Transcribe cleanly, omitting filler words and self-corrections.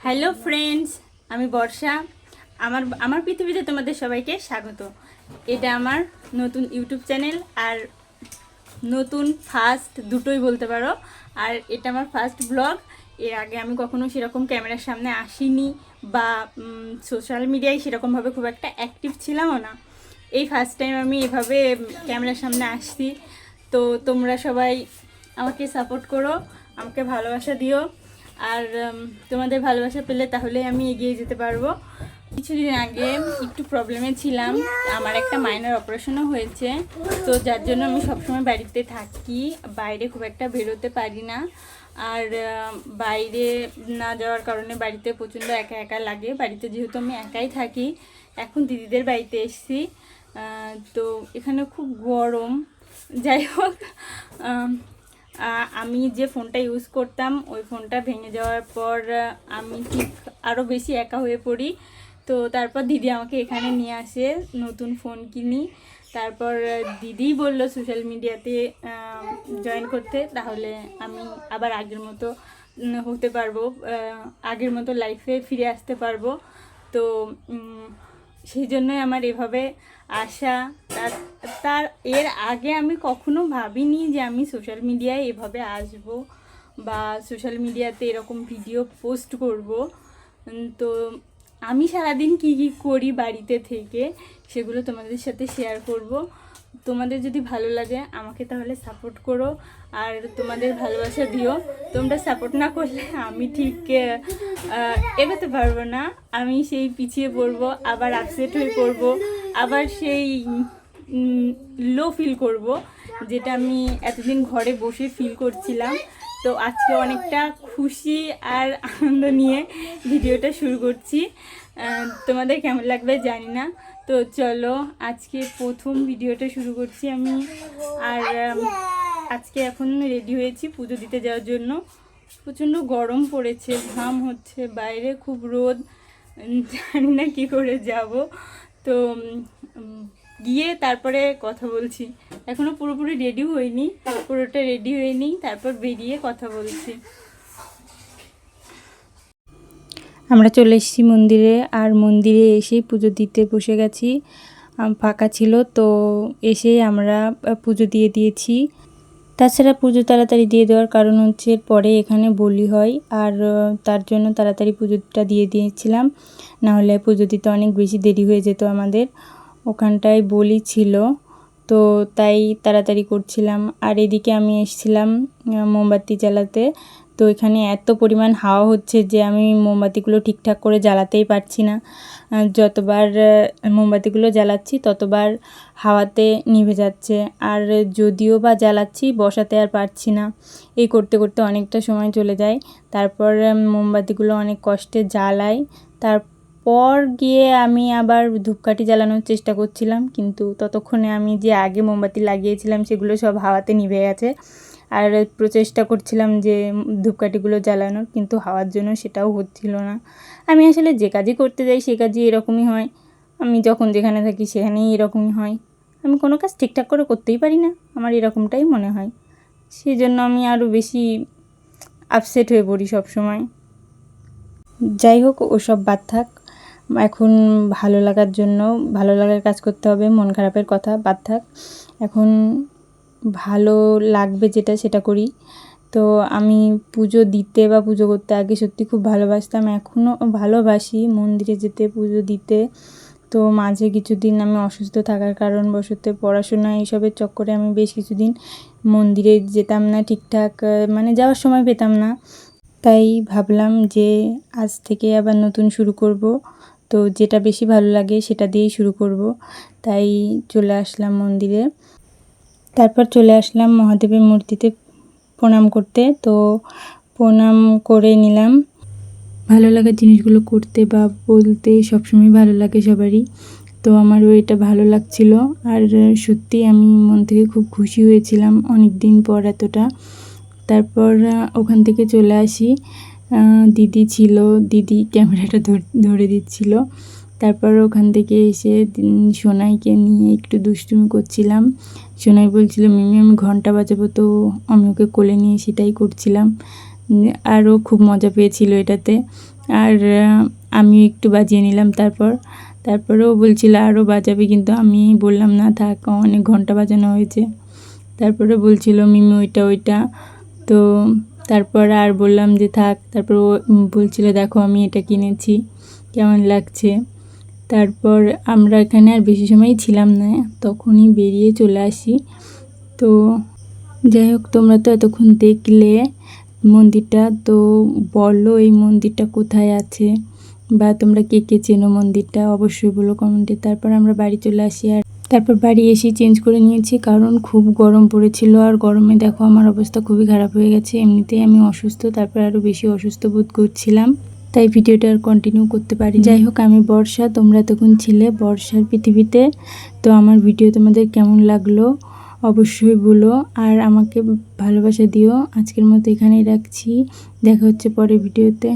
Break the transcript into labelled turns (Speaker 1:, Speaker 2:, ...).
Speaker 1: Hello friends, আমি বর্ষা। আমার আমার পৃথিবীতে তোমাদের সবাইকে স্বাগত। এটা আমার নতুন ইউটিউব চ্যানেল আর নতুন ফার্স্ট দুটোই বলতে পারো। আর এটা আমার ফার্স্ট ব্লগ। এর আগে আমি কখনো সেরকম ক্যামেরার সামনে আসিনি বা সোশ্যাল মিডিয়ায় সেরকমভাবে খুব একটা অ্যাক্টিভ ছিলামও না। এই ফার্স্ট টাইম আমি এভাবে ক্যামেরার সামনে আসছি। তো তোমরা সবাই আমাকে সাপোর্ট করো, আমাকে ভালোবাসা দিও। আর তোমাদের ভালোবাসা পেলে তাহলে আমি এগিয়ে যেতে পারবো। কিছুদিন আগে একটু প্রবলেমে ছিলাম, আমার একটা মাইনর অপারেশনও হয়েছে। তো যার জন্য আমি সবসময় বাড়িতে থাকি, বাইরে খুব একটা বেরোতে পারি না। আর বাইরে না যাওয়ার কারণে বাড়িতে প্রচণ্ড একা একা লাগে। বাড়িতে যেহেতু আমি একাই থাকি, এখন দিদিদের বাড়িতে এসেছি। তো এখানে খুব গরম। যাই হোক, আমি যে ফোনটা ইউজ করতাম ওই ফোনটা ভেঙে যাওয়ার পর আমি ঠিক আরও বেশি একা হয়ে পড়ি। তো তারপর দিদি আমাকে এখানে নিয়ে আসে, নতুন ফোন কিনি। তারপর দিদি বলল সোশ্যাল মিডিয়াতে জয়েন করতে, তাহলে আমি আবার আগের মতো হতে পারবো, আগের মতো লাইফে ফিরে আসতে পারবো। তো সেই জন্যই আমার এভাবে আসা। তার এর আগে আমি কখনো ভাবিনি যে আমি সোশ্যাল মিডিয়ায় এভাবে আসব বা সোশ্যাল মিডিয়াতে এরকম ভিডিও পোস্ট করব। তো আমি সারাদিন কী কী করি বাড়িতে থেকে সেগুলো তোমাদের সাথে শেয়ার করব। তোমাদের যদি ভালো লাগে আমাকে তাহলে সাপোর্ট করো আর তোমাদের ভালোবাসা দিও। তোমরা সাপোর্ট না করলে আমি ঠিক এগোতে পারবো না। আমি সেই পিছিয়ে পড়বো, আবার আপসেট হয়ে পড়বো, আবার সেই লো ফিল করব, যেটা আমি এতদিন ঘরে বসে ফিল করছিলাম। তো আজকে অনেকটা খুশি আর আনন্দ নিয়ে ভিডিওটা শুরু করছি। তোমাদের কেমন লাগবে জানি না। তো চলো আজকে প্রথম ভিডিওটা শুরু করছি আমি। আর আজকে এখন রেডি হয়েছি পুজো দিতে যাওয়ার জন্য। প্রচণ্ড গরম পড়েছে, ঘাম হচ্ছে, বাইরে খুব রোদ, জানি না কী করে যাব। তো গিয়ে তারপরে কথা বলছি। এখনও পুরোপুরি রেডি হইনি, পুরোটা রেডি হয়নি, তারপর বেরিয়ে কথা বলছি। আমরা চলে এসেছি মন্দিরে, আর মন্দিরে এসেই পুজো দিতে বসে গেছি। ফাঁকা ছিল তো এসেই আমরা পুজো দিয়ে দিয়েছি। তাছাড়া পুজো তাড়াতাড়ি দিয়ে দেওয়ার কারণ হচ্ছে পরে এখানে বলি হয়, আর তার জন্য তাড়াতাড়ি পুজোটা দিয়ে দিয়েছিলাম, নাহলে পুজো দিতে অনেক বেশি দেরি হয়ে যেত আমাদের। ওখানটায় বলি ছিল, তো তাই তাড়াতাড়ি করছিলাম। আর এদিকে আমি এসেছিলাম মোমবাতি জ্বালাতে। তো এখানে এত পরিমাণ হাওয়া হচ্ছে যে আমি মোমবাতিগুলো ঠিকঠাক করে জ্বালাতেই পারছি না। যতবার মোমবাতিগুলো জ্বালাচ্ছি ততবার হাওয়াতে নিভে যাচ্ছে, আর যদিও বা জ্বালাচ্ছি বসাতে আর পারছি না। এই করতে করতে অনেকটা সময় চলে যায়। তারপর মোমবাতিগুলো অনেক কষ্টে জ্বালাই। তারপর গিয়ে আমি আবার ধূপকাঠি জ্বালানোর চেষ্টা করছিলাম, কিন্তু ততক্ষণে আমি যে আগে মোমবাতি লাগিয়েছিলাম সেগুলো সব হাওয়াতে নিভে গেছে। আর প্রচেষ্টা করছিলাম যে ধূপকাঠিগুলো জ্বালানোর, কিন্তু হাওয়ার জন্য সেটাও হচ্ছিল না। আমি আসলে যে কাজই করতে যাই সে কাজই এরকমই হয়। আমি যখন যেখানে থাকি সেখানেই এরকমই হয়। আমি কোনো কাজ ঠিকঠাক করে করতেই পারি না, আমার এরকমটাই মনে হয়। সেই জন্য আমি আরও বেশি আপসেট হয়ে পড়ি সব সময়। যাই হোক, ওসব বাদ থাক। এখন ভালো লাগার জন্য ভালো লাগার কাজ করতে হবে, মন খারাপের কথা বাদ থাক। এখন ভালো লাগবে যেটা সেটা করি। তো আমি পুজো দিতে বা পুজো করতে আগে সত্যি খুব ভালোবাসতাম, এখনও ভালোবাসি মন্দিরে যেতে, পুজো দিতে। তো মাঝে কিছুদিন আমি অসুস্থ থাকার কারণবশত পড়াশোনা এইসবের চক্করে আমি বেশ কিছুদিন মন্দিরে যেতাম না ঠিকঠাক, মানে যাওয়ার সময় পেতাম না। তাই ভাবলাম যে আজ থেকে আবার নতুন শুরু করব। তো যেটা বেশি ভালো লাগে সেটা দিয়েই শুরু করব। তাই চলে আসলাম মন্দিরে। তারপর চলে আসলাম মহাদেবের মূর্তিতে প্রণাম করতে। তো প্রণাম করে নিলাম। ভালো লাগার জিনিসগুলো করতে বা বলতে সবসময় ভালো লাগে সবারই। তো আমারও এটা ভালো লাগছিল, আর সত্যি আমি মন থেকে খুব খুশি হয়েছিলাম অনেক দিন পর এতটা। তারপর ওখান থেকে চলে আসি। দিদি ছিল, দিদি ক্যামেরাটা ধরে দিচ্ছিল। তারপর ওখান থেকে এসে সোনাইকে নিয়ে একটু দুষ্টুমি করছিলাম। সোনাই বলছিল মিমি আমি ঘন্টা বাজাবো, তো আমি ওকে কোলে নিয়ে সেটাই করছিলাম। আরও খুব মজা পেয়েছিল এটাতে। আর আমি একটু বাজিয়ে নিলাম। তারপরেও বলছিল আরও বাজাবে, কিন্তু আমি বললাম না থাক, অনেক ঘন্টা বাজানো হয়েছে। তারপরে বলছিল মিমি ওইটা। তো তারপর আর বললাম যে থাক। তারপর ও বলছিল দেখো আমি এটা কিনেছি, কেমন লাগছে। তারপর আমরা এখানে আর বেশি সময় ছিলাম না, তখনই বেরিয়ে চলে আসি। তো যাই হোক, তোমরা তো এতক্ষণ দেখলে মন্দিরটা, তো বলো এই মন্দিরটা কোথায় আছে, বা তোমরা কে কে চেনো মন্দিরটা, অবশ্যই বলো কমেন্টে। তারপর আমরা বাড়ি চলে আসি, আর তারপর বাড়ি এসে চেঞ্জ করে নিয়েছি, কারণ খুব গরম পড়েছিল। আর গরমে দেখো আমার অবস্থা খুবই খারাপ হয়ে গেছে, এমনিতেই আমি অসুস্থ, তারপর আরও বেশি অসুস্থ বোধ করছিলাম, তাই ভিডিওটা আর কন্টিনিউ করতে পারি। যাই হোক, আমি বর্ষা, তোমরা তখন ছিলে বর্ষার পৃথিবীতে। তো আমার ভিডিও তোমাদের কেমন লাগলো অবশ্যই বলো, আর আমাকে ভালোবাসা দিও। আজকের মতো এখানেই রাখছি, দেখা হচ্ছে পরের ভিডিওতে।